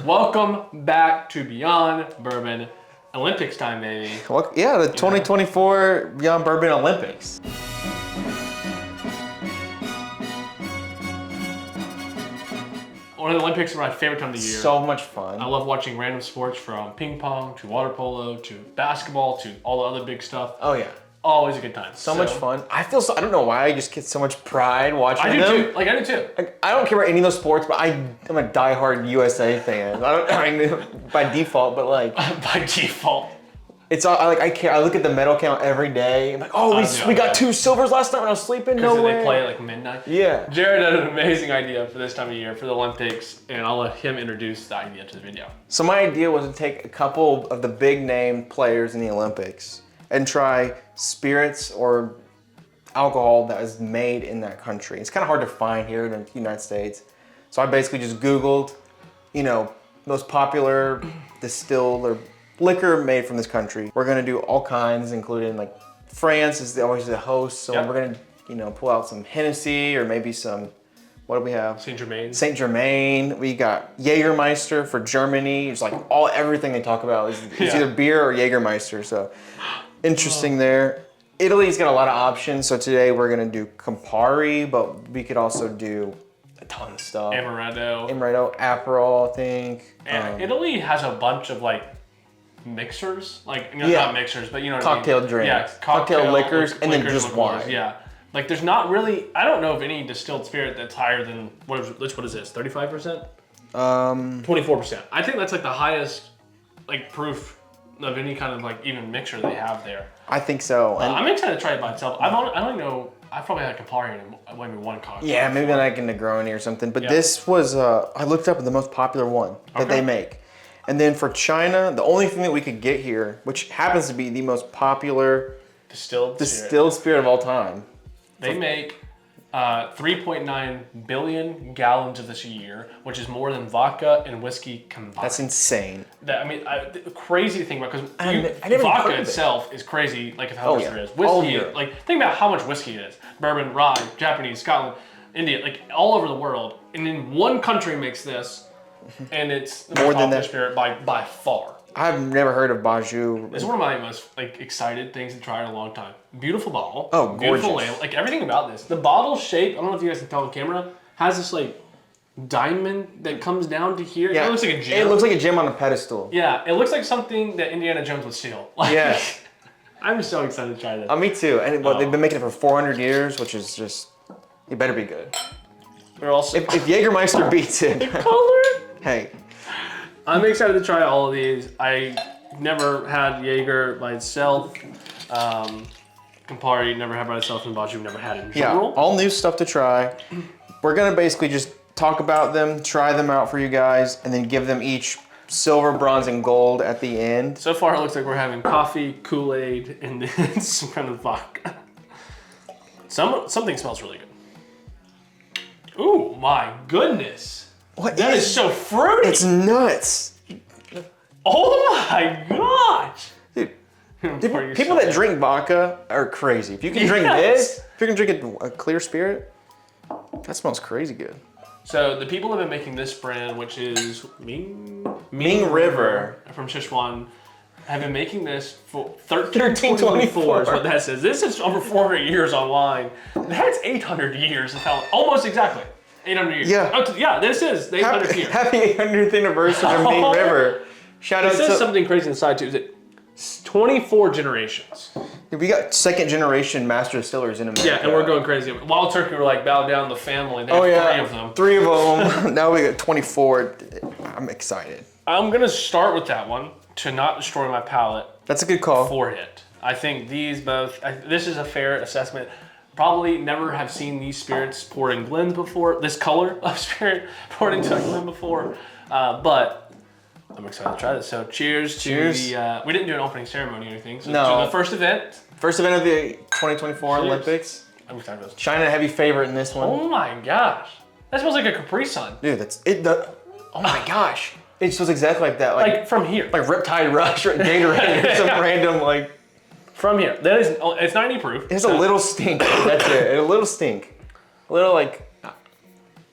welcome back to Beyond Bourbon Olympics time, baby. Well, yeah, the 2024 Beyond Bourbon Olympics. One of the Olympics are my favorite time of the year. So much fun. I love watching random sports from ping pong to water polo to basketball to all the other big stuff. Oh yeah. Always a good time. So much fun. I don't know why I just get so much pride watching them. I do too. I don't care about any of those sports, but I'm a diehard USA fan. I mean, by default, but like. By default. It's all, I care. I look at the medal count every day. I'm like, oh, we got 2 silvers last night when I was sleeping. No way. They play at like midnight. Yeah. Jared had an amazing idea for this time of year for the Olympics, and I'll let him introduce the idea to the video. So my idea was to take a couple of the big name players in the Olympics and try spirits or alcohol that is made in that country. It's kind of hard to find here in the United States. So I basically just Googled, most popular distilled or liquor made from this country. We're gonna do all kinds, including like France is always the host, so we're gonna pull out some Hennessy or maybe some, what do we have? Saint Germain. Saint Germain. We got Jägermeister for Germany. It's like everything they talk about is either beer or Jägermeister. So interesting there. Italy's got a lot of options. So today we're gonna do Campari, but we could also do a ton of stuff. Amaretto, Aperol, I think. And Italy has a bunch of like mixers, not mixers, but cocktail drinks. Yeah, cocktail liquors, and then just wine. Yeah, like there's not really. I don't know of any distilled spirit that's higher than what is this? 35%? 24%. I think that's like the highest like proof of any kind of like even mixture they have there. I think so. I'm excited to try it by itself. I don't know. I've probably had Campari in maybe one cocktail. Yeah, maybe like a Negroni or something. But this was I looked up the most popular one that they make. And then for China, the only thing that we could get here, which happens to be the most popular distilled spirit of all time. They make 3.9 billion gallons of this a year, which is more than vodka and whiskey combined. That's insane. Crazy thing about, because vodka itself is crazy, like how much there is. Whiskey, think about how much whiskey it is. Bourbon, rye, Japanese, Scotland, India, like all over the world. And then one country makes this, and it's the most popular spirit by far. I've never heard of Baju. It's one of my most excited things to try in a long time. Beautiful bottle. Oh, gorgeous. Beautiful label. Like everything about this. The bottle shape, I don't know if you guys can tell on camera, has this like diamond that comes down to here. Yeah. It looks like a gem. It looks like a gem on a pedestal. Yeah, it looks like something that Indiana Jones would steal. Yes. I'm so excited to try this. Me too. And they've been making it for 400 years, which is just, it better be good. We're also if Jägermeister beats it. The color. Hey. I'm excited to try all of these. I never had Jaeger by itself. Campari never had by itself, and Baju never had in general. Yeah, all new stuff to try. We're gonna basically just talk about them, try them out for you guys, and then give them each silver, bronze, and gold at the end. So far, it looks like we're having coffee, Kool-Aid, and then some kind of vodka. Something smells really good. Ooh, my goodness. That is so fruity. It's nuts. Oh my gosh. Dude, people that drink vodka are crazy. If you can drink this, if you can drink a clear spirit, that smells crazy good. So the people that have been making this brand, which is Ming River from Sichuan, have been making this for 1324 is what that says. This is over 400 years online. That's 800 years in Thailand. Almost exactly. 800 years. Yeah. This is the 800th year. Happy 800th anniversary of Ming River. Shout out to... It says something crazy inside too. Is it 24 generations? We got 2nd generation master distillers in America. Yeah, and we're going crazy. Wild Turkey were like, bow down the family. They have 3 of them. 3 of them. Now we got 24. I'm excited. I'm going to start with that one to not destroy my palate. That's a good call. For it. I think these both, this is a fair assessment. Probably never have seen these spirits poured in blends before, this color of spirit poured into a blend before, but I'm excited to try this. So cheers to the, we didn't do an opening ceremony or anything, so to the first event. First event of the 2024 Olympics. I'm excited for this. China, heavy favorite in this one. Oh my gosh. That smells like a Capri Sun. Dude, that's it. Oh my gosh. It smells exactly like that. Like from here. Like Riptide Rush or Gatorade or some random like. From here. That is, it's 90 proof. It has a little stink. That's it. A little stink. A little like.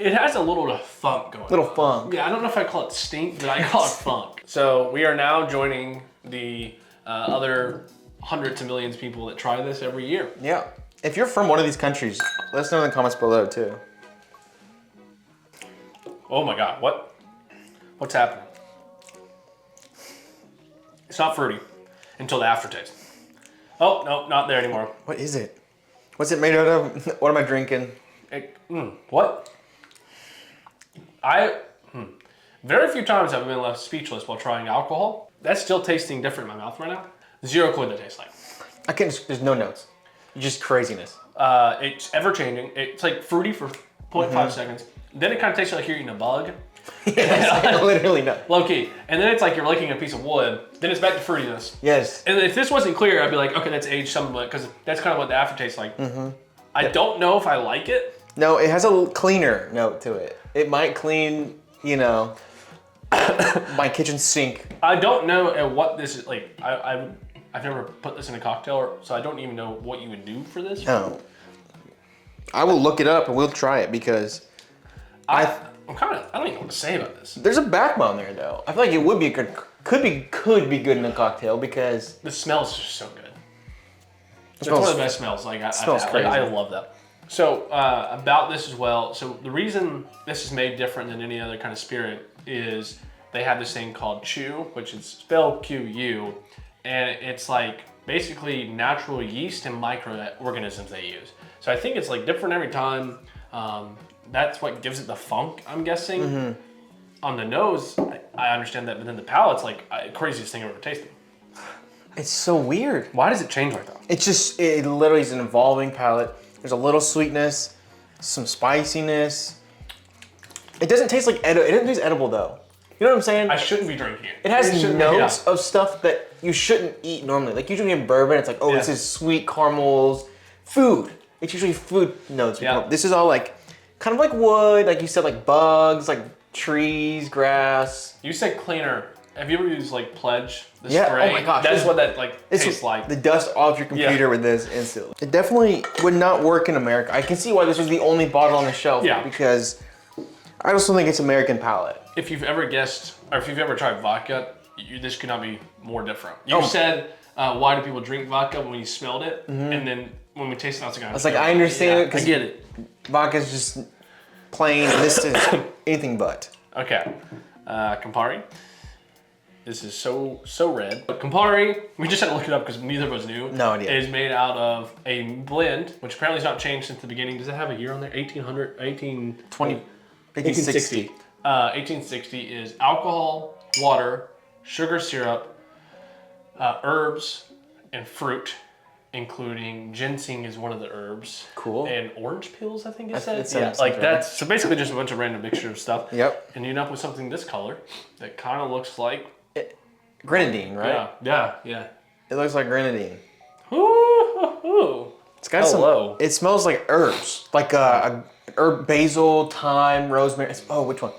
It has a little funk going. Little funk. Yeah, I don't know if I call it stink, but I call it funk. So we are now joining the other hundreds of millions of people that try this every year. Yeah. If you're from one of these countries, let us know in the comments below too. Oh my God, what's happening? It's not fruity until the aftertaste. Oh, no, not there anymore. What is it? What's it made out of? What am I drinking? What? Very few times have I been left speechless while trying alcohol. That's still tasting different in my mouth right now. Zero clue what it tastes like. There's no notes. Just craziness. It's ever changing. It's like fruity for 0.5 seconds. Then it kind of tastes like you're eating a bug. Yes, literally no. Low key. And then it's like you're licking a piece of wood. Then it's back to fruitiness. Yes. And if this wasn't clear, I'd be like, okay, that's aged somewhat, because that's kind of what the aftertaste like. I don't know if I like it. No, it has a cleaner note to it. It might clean, you know, my kitchen sink. I don't know what this is like. I've never put this in a cocktail, so I don't even know what you would do for this. No. I will look it up and we'll try it because I don't even know what to say about this. There's a backbone there though. I feel like it would be good, could be good in a cocktail because the smells are so good. It's smells, one of the best smells. Like smells crazy. I love that. So about this as well. So the reason this is made different than any other kind of spirit is they have this thing called Chew, which is spelled Q-U, and it's like basically natural yeast and microorganisms they use. So I think it's like different every time. That's what gives it the funk, I'm guessing. On the nose, I understand that, but then the palate's like craziest thing I've ever tasted. It's so weird. Why does it change like that? It's just, it literally is an evolving palate. There's a little sweetness, some spiciness. It doesn't taste like it doesn't taste edible though. You know what I'm saying? I shouldn't be drinking it. It has notes of stuff that you shouldn't eat normally. Like usually in bourbon, it's like, oh, this is sweet caramels, food. It's usually food notes. Yeah. This is all like, kind of like wood, like you said, like bugs, like trees, grass. You said cleaner. Have you ever used like Pledge, the Yeah, spray? oh my gosh. That's what that like tastes like. The dust off your computer with this instantly. It definitely would not work in America. I can see why this was the only bottle on the shelf. Yeah. Because I just don't think it's American palate. If you've ever guessed, or if you've ever tried vodka, this could not be more different. You said, why do people drink vodka when you smelled it? And then when we tasted it, I was like, I understand it. I get it. Vodka's just plain, and this is anything but. Okay, Campari. This is so red. But Campari, we just had to look it up because neither of us knew. No idea. It is made out of a blend, which apparently has not changed since the beginning. Does it have a year on there? 1860. 1860 is alcohol, water, sugar syrup, herbs, and fruit, including ginseng is one of the herbs. Cool. And orange peels, I think it said. sounds like right. that's so basically just a bunch of random mixture of stuff. Yep. And you end up with something this color that kind of looks like Grenadine, right? Yeah. It looks like grenadine. Ooh. It's got some. It smells like herbs, like herb, basil, thyme, rosemary. Which one?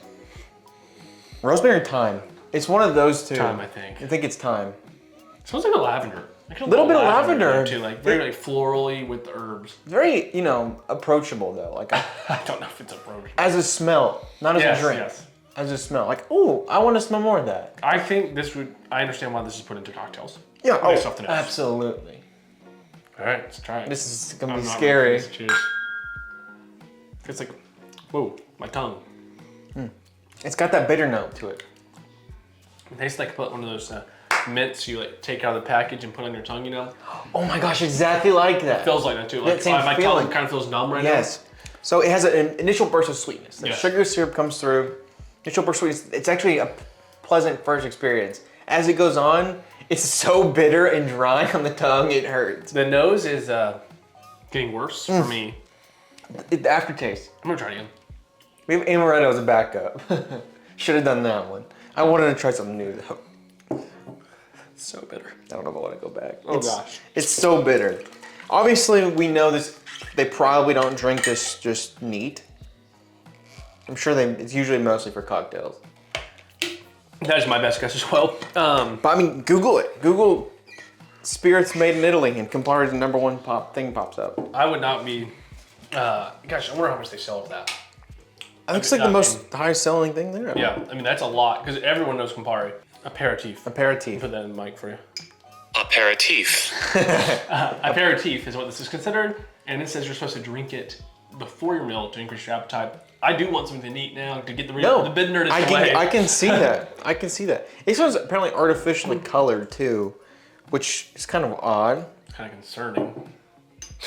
Rosemary or thyme? It's one of those two. Thyme, I think. I think it's thyme. It smells like a lavender. A little bit of lavender too, like very like florally with the herbs. Very, approachable though. Like I don't know if it's approachable. as a smell, not as a drink. Yes. As a smell, like, oh, I want to smell more of that. I think I understand why this is put into cocktails. Yeah, Based off the nose. absolutely. All right, let's try it. This is gonna be I'm not scary. ready for this. Cheers. It's like, whoa, my tongue. It's got that bitter note to it. It tastes like put one of those mints you like take out of the package and put on your tongue, Oh my gosh, exactly like that. It feels like that too. That Like same my feeling. tongue kind of feels numb right Yes. So it has an initial burst of sweetness. The Yes. sugar syrup comes through. Initial burst of sweetness. It's actually a pleasant first experience. As it goes on, it's so bitter and dry on the tongue, it hurts. now. The nose is getting worse for me. The aftertaste. I'm gonna try it again. We have amaretto as a backup. Should have done that one. I wanted to try something new though. It's so bitter. I don't know if I want to go back. Oh gosh. It's so bitter. Obviously, we know this. They probably don't drink this just neat. I'm sure it's usually mostly for cocktails. That is my best guess as well. But I mean, Google it. Google spirits made in Italy, and Campari's the #1 thing pops up. I would not be. Gosh, I wonder how much they sell of that. Looks like the most highest selling thing there. Yeah, I mean, that's a lot, because everyone knows Campari. Aperitif. Aperitif. Put that in the mic for you. Aperitif. Aperitif is what this is considered, and it says you're supposed to drink it before your meal to increase your appetite. I do want something to eat now to get the bid nerdist away. I can see that. I can see that. This one's apparently artificially colored too, which is kind of odd. Kind of concerning.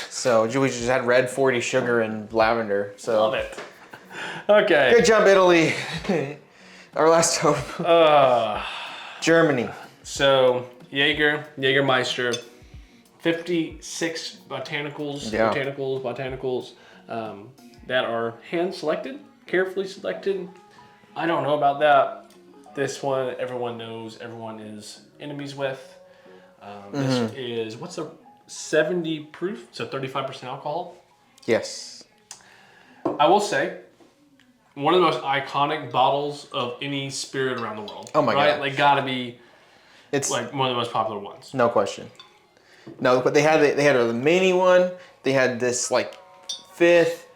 So we just had red 40 sugar and lavender. So Love it. Okay. Good job, Italy. Our last hope. Germany. So Jägermeister, 56 botanicals that are hand selected, carefully selected. I don't know about that. This one, everyone knows, everyone is enemies with. This is, what's a 70 proof? So 35% alcohol. Yes. I will say, one of the most iconic bottles of any spirit around the world. Oh my God. Like, gotta be, It's like one of the most popular ones. no question. No, but they had the mini one. They had this like fifth.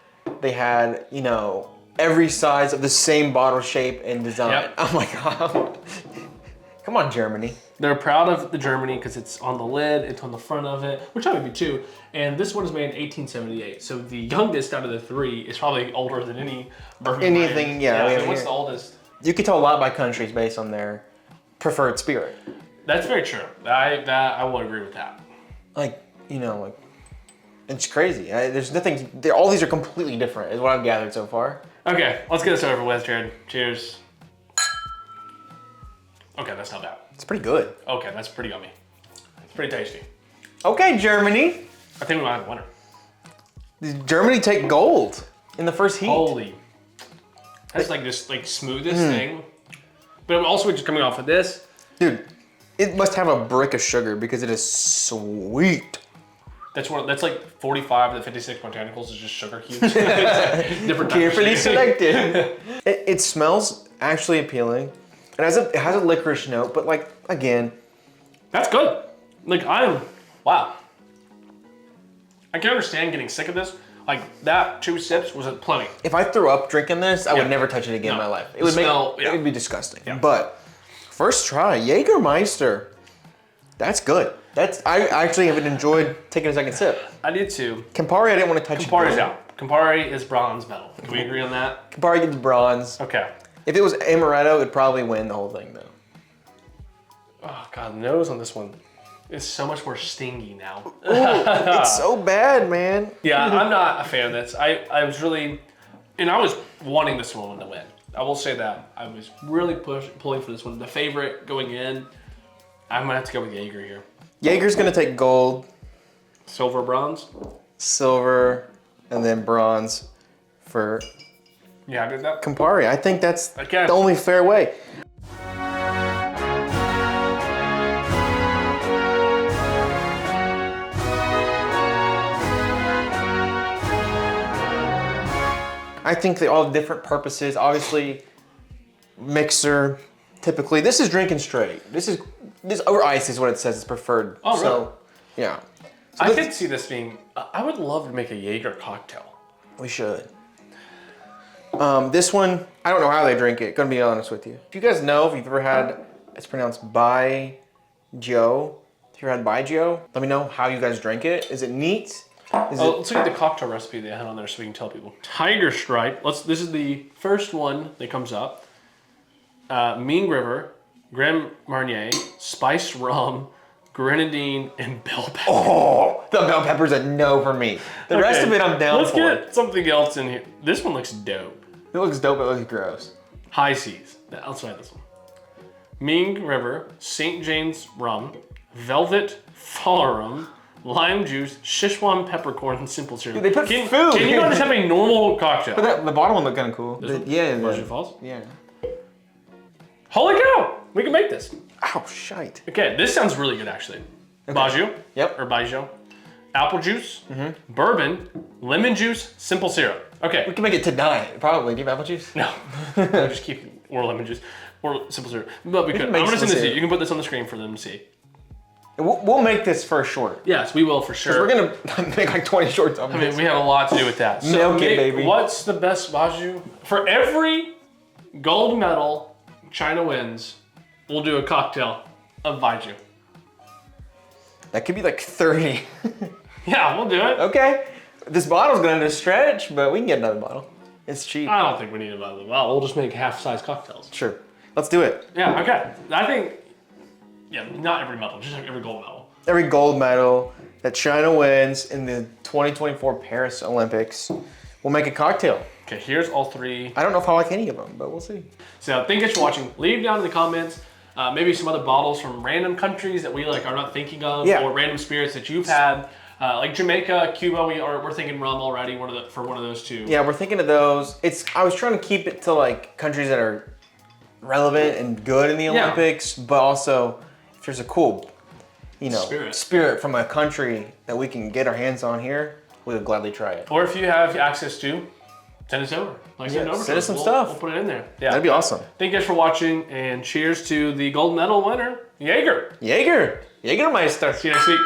They had, you know, every size of the same bottle shape and design. Yep. Oh my God. Come on, Germany. They're proud of the Germany because it's on the lid, it's on the front of it, which I would be too. And this one is made in 1878. So the youngest out of the three is probably older than any bourbon Anything, brand. yeah. So what's the oldest? You can tell a lot by countries based on their preferred spirit. That's very true. I will agree with that. Like, you know, like, it's crazy. There's nothing, all these are completely different is what I've gathered so far. Okay, let's get this over with, Jared. Cheers. Okay, that's not bad. It's pretty good. Okay, that's pretty yummy. It's pretty tasty. Okay, Germany. I think we might have a winner. Did Germany take gold in the first heat? Holy. That's like this like smoothest thing. But also just coming off of this. Dude, it must have a brick of sugar because it is sweet. That's like 45 to 56 botanicals is just sugar cubes. Different Carefully types of sugar. selected. It smells actually appealing. It has a licorice note, but like, again. That's good. Like wow. I can understand getting sick of this. Like that 2 sips was plenty. If I threw up drinking this, I would never touch it again in No. my life. It The would smell, it would be disgusting. Yeah. But first try, Jägermeister. That's good. I actually have enjoyed taking a second sip. I did too. Campari, I didn't want to touch. Campari's out. Campari is bronze medal. Can we agree on that? Campari gets bronze. Okay. If it was amaretto, it'd probably win the whole thing though. Oh God, the nose on this one is so much more stingy now. It's so bad, man. Yeah, I'm not a fan of this. I was really, and I was wanting this one to win. I will say that. I was really pulling for this one. The favorite going in, I'm gonna have to go with Jaeger here. Jaeger's gonna take gold, Silver, bronze? silver, and then bronze for Yeah, I did that. Campari. I think that's Okay. the only fair way. I think they all have different purposes. Obviously, mixer, typically. This is drinking straight. This over ice is what it says is preferred. Oh, really? So, yeah. So I this- could see this being, I would love to make a Jaeger cocktail. We should. This one, I don't know how they drink it, gonna be honest with you. If you guys know, if you've ever had, it's pronounced Bai Joe. If you've ever had Bai Joe, let me know how you guys drink it. Is it neat? Is it, Let's look at the cocktail recipe they had on there so we can tell people. Tiger Stripe. This is the first one that comes up. Mean River, Grand Marnier, spiced rum, grenadine, and bell pepper. oh, the bell pepper's a no for me. The rest of it I'm down Let's for. get something else in here. This one looks dope. It looks dope, it looks gross. High Seas. Let's try this one. Ming River, St. James rum, Velvet Fallorum, lime juice, Szechuan peppercorn, and simple syrup. Dude, they put can, food. Can you not just have a normal cocktail? But the bottom one looked kind of cool. This one? Yeah. Marshall Falls? Yeah. Holy cow! We can make this. Ow, shite. Okay, this sounds really good actually. Baju. Yep. Or Baijiu. Apple juice, bourbon, lemon juice, simple syrup. Okay. We can make it tonight, probably. Do you have apple juice? No. No, just keep or lemon juice or simple syrup. But we could. can I'm make gonna send simple this to you. syrup. You can put this on the screen for them to see. We'll make this first short. Yes, we will for sure. We're gonna make like 20 shorts of I this. mean, we have a lot to do with that. So Milk it, baby. What's the best baju? For every gold medal China wins, we'll do a cocktail of baju. That could be like 30. Yeah, we'll do it. Okay. This bottle's gonna stretch, but we can get another bottle. It's cheap. I don't think we need another bottle. We'll just make half-size cocktails. Sure. Let's do it. Yeah, okay. I think, yeah, not every medal, just every gold medal. Every gold medal that China wins in the 2024 Paris Olympics, we'll make a cocktail. Okay, here's all three. I don't know if I like any of them, but we'll see. So thank you guys for watching. Leave down in the comments maybe some other bottles from random countries that we like are not thinking of, or random spirits that you've had. Like Jamaica, Cuba, we're thinking rum already for one of those two. Yeah, we're thinking of those. I was trying to keep it to like countries that are relevant and good in the Olympics, but also if there's a cool, spirit from a country that we can get our hands on here, we would gladly try it. Or if you have access to, send us over. Send us some stuff. We'll put it in there. Yeah, that'd be awesome. Thank you guys for watching, and cheers to the gold medal winner, Jaeger. Jägermeister. See you next week.